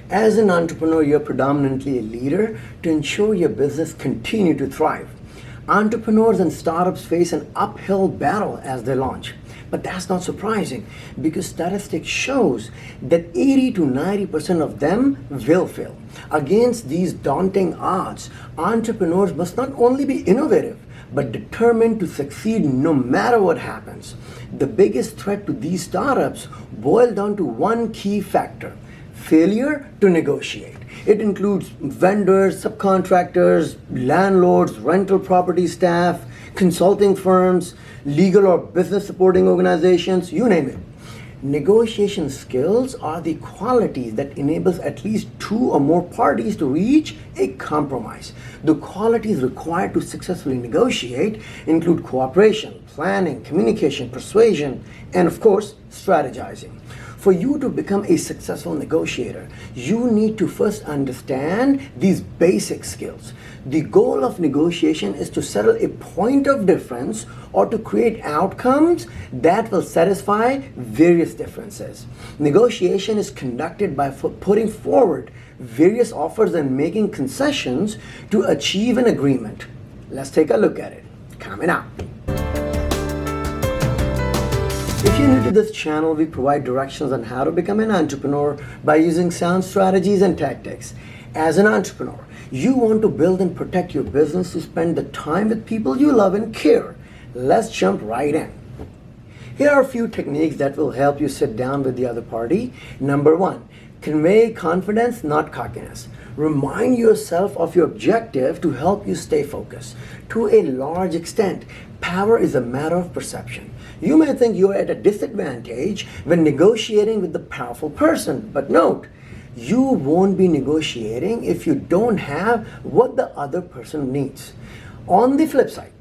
As an entrepreneur, you're predominantly a leader to ensure your business continue to thrive. Entrepreneurs and startups face an uphill battle as they launch. But that's not surprising because statistics shows that 80 to 90% of them will fail. Against these daunting odds, entrepreneurs must not only be innovative, but determined to succeed no matter what happens. The biggest threat to these startups boils down to one key factor: failure to negotiate. It includes vendors, subcontractors, landlords, rental property staff, consulting firms, legal or business supporting organizations, you name it. Negotiation skills are the qualities that enables at least two or more parties to reach a compromise. The qualities required to successfully negotiate include cooperation, planning, communication, persuasion, and of course, strategizing. For you to become a successful negotiator, you need to first understand these basic skills. The goal of negotiation is to settle a point of difference or to create outcomes that will satisfy various differences. Negotiation is conducted by putting forward various offers and making concessions to achieve an agreement. Let's take a look at it. Coming up. If you're new to this channel, we provide directions on how to become an entrepreneur by using sound strategies and tactics. As an entrepreneur, you want to build and protect your business to spend the time with people you love and care. Let's jump right in. Here are a few techniques that will help you sit down with the other party. Number one, convey confidence, not cockiness. Remind yourself of your objective to help you stay focused. To a large extent, power is a matter of perception. You may think you are at a disadvantage when negotiating with the powerful person, but note, you won't be negotiating if you don't have what the other person needs. On the flip side,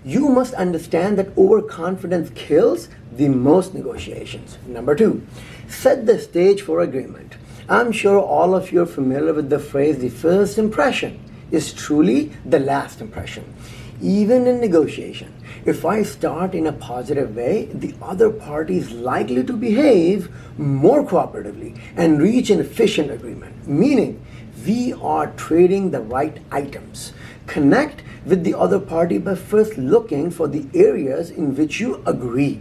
you must understand that overconfidence kills the most negotiations. Number two, set the stage for agreement. I'm sure all of you are familiar with the phrase, the first impression is truly the last impression. Even in negotiation, if I start in a positive way, the other party is likely to behave more cooperatively and reach an efficient agreement, meaning we are trading the right items. Connect with the other party by first looking for the areas in which you agree.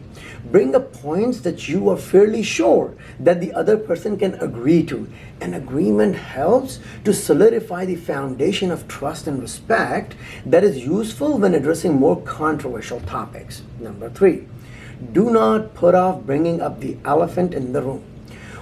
Bring up points that you are fairly sure that the other person can agree to. An agreement helps to solidify the foundation of trust and respect that is useful when addressing more controversial topics. Number three, do not put off bringing up the elephant in the room.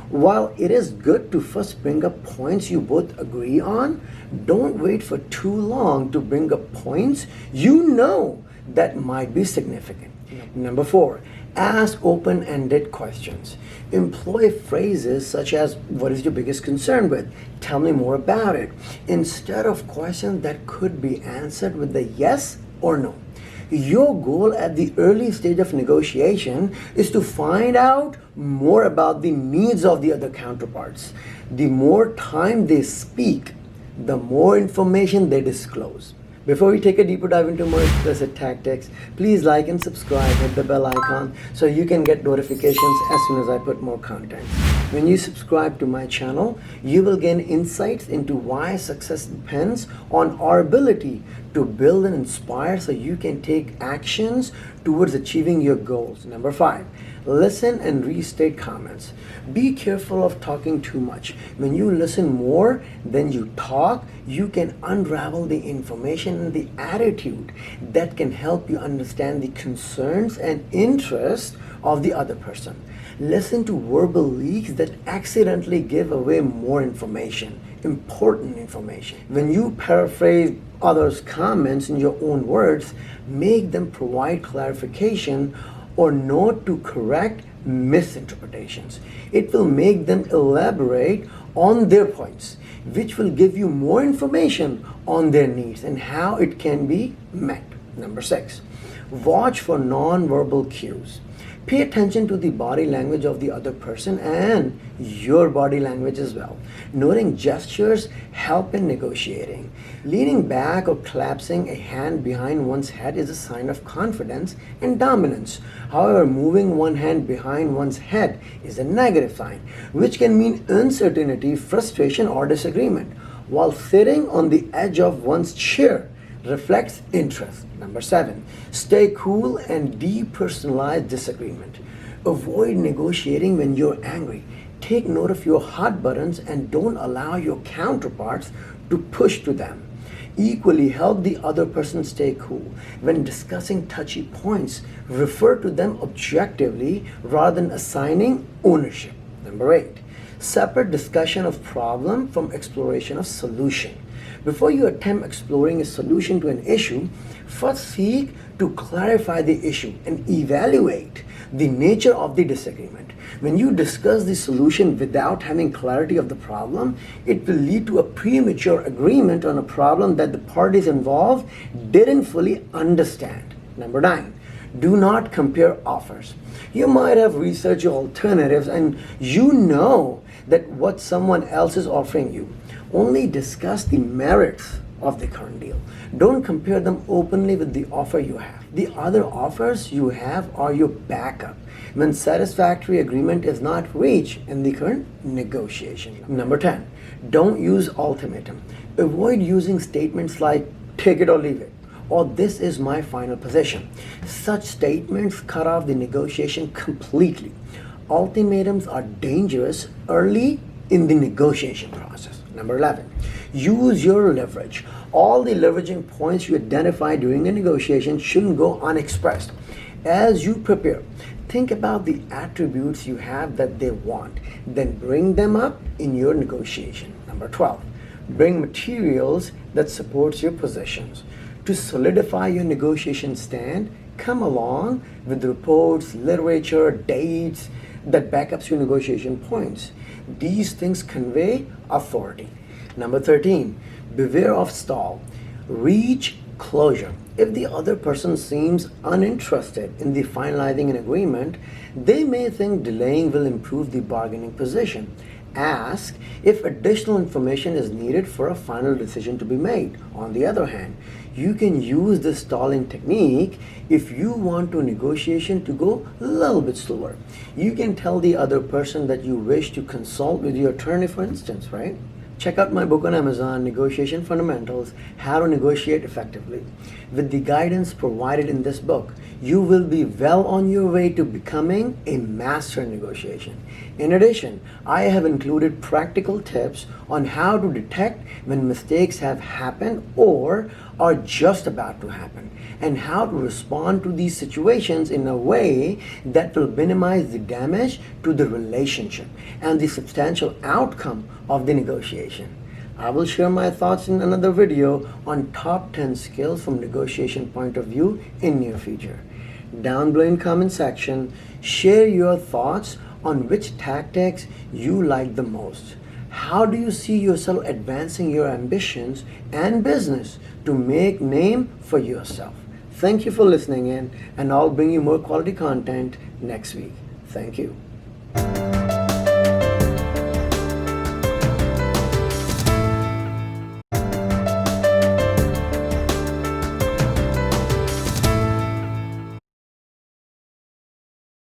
While it is good to first bring up points you both agree on, don't wait for too long to bring up points you know that might be significant. Number four, ask open-ended questions. Employ phrases such as, what is your biggest concern with? Tell me more about it. Instead of questions that could be answered with a yes or no. Your goal at the early stage of negotiation is to find out more about the needs of the other counterparts. The more time they speak, the more information they disclose. Before we take a deeper dive into more explicit tactics, please like and subscribe, hit the bell icon so you can get notifications as soon as I put more content. When you subscribe to my channel, you will gain insights into why success depends on our ability to build and inspire so you can take actions towards achieving your goals. Number five, listen and restate comments. Be careful of talking too much. When you listen more than you talk, you can unravel the information and the attitude that can help you understand the concerns and interests of the other person. Listen to verbal leaks that accidentally give away more information, important information. When you paraphrase others' comments in your own words, make them provide clarification or note to correct misinterpretations. It will make them elaborate on their points, which will give you more information on their needs and how it can be met. Number six, watch for non-verbal cues. Pay attention to the body language of the other person and your body language as well. Noting gestures help in negotiating. Leaning back or collapsing a hand behind one's head is a sign of confidence and dominance. However, moving one hand behind one's head is a negative sign, which can mean uncertainty, frustration, or disagreement. While sitting on the edge of one's chair reflects interest. Number 7, stay cool and depersonalize disagreement. Avoid negotiating when you're angry. Take note of your hot buttons and don't allow your counterparts to push to them. Equally, help the other person stay cool. When discussing touchy points, refer to them objectively rather than assigning ownership. Number 8, separate discussion of problem from exploration of solution. Before you attempt exploring a solution to an issue, first seek to clarify the issue and evaluate the nature of the disagreement. When you discuss the solution without having clarity of the problem, it will lead to a premature agreement on a problem that the parties involved didn't fully understand. Number 9, do not compare offers. You might have researched your alternatives and you know that what someone else is offering you. Only discuss the merits of the current deal. Don't compare them openly with the offer you have. The other offers you have are your backup when satisfactory agreement is not reached in the current negotiation. Number 10, don't use ultimatum. Avoid using statements like take it or leave it, or this is my final position. Such statements cut off the negotiation completely. Ultimatums are dangerous early in the negotiation process. Number 11, use your leverage. All the leveraging points you identify during a negotiation shouldn't go unexpressed. As you prepare, think about the attributes you have that they want, then bring them up in your negotiation. Number 12, bring materials that supports your positions. To solidify your negotiation stand, come along with reports, literature, dates that back up your negotiation points. These things convey authority. Number 13, beware of stall. Reach closure. If the other person seems uninterested in the finalizing an agreement, they may think delaying will improve the bargaining position. Ask if additional information is needed for a final decision to be made. On the other hand, you can use this stalling technique if you want a negotiation to go a little bit slower. You can tell the other person that you wish to consult with your attorney, for instance, right? Check out my book on Amazon, Negotiation Fundamentals, How to Negotiate Effectively. With the guidance provided in this book, you will be well on your way to becoming a master in negotiation. In addition, I have included practical tips on how to detect when mistakes have happened or are just about to happen, and how to respond to these situations in a way that will minimize the damage to the relationship and the substantial outcome of the negotiation. I will share my thoughts in another video on top 10 skills from negotiation point of view in near future. Down below in comment section, share your thoughts on which tactics you like the most. How do you see yourself advancing your ambitions and business to make name for yourself? Thank you for listening in, and I'll bring you more quality content next week. Thank you.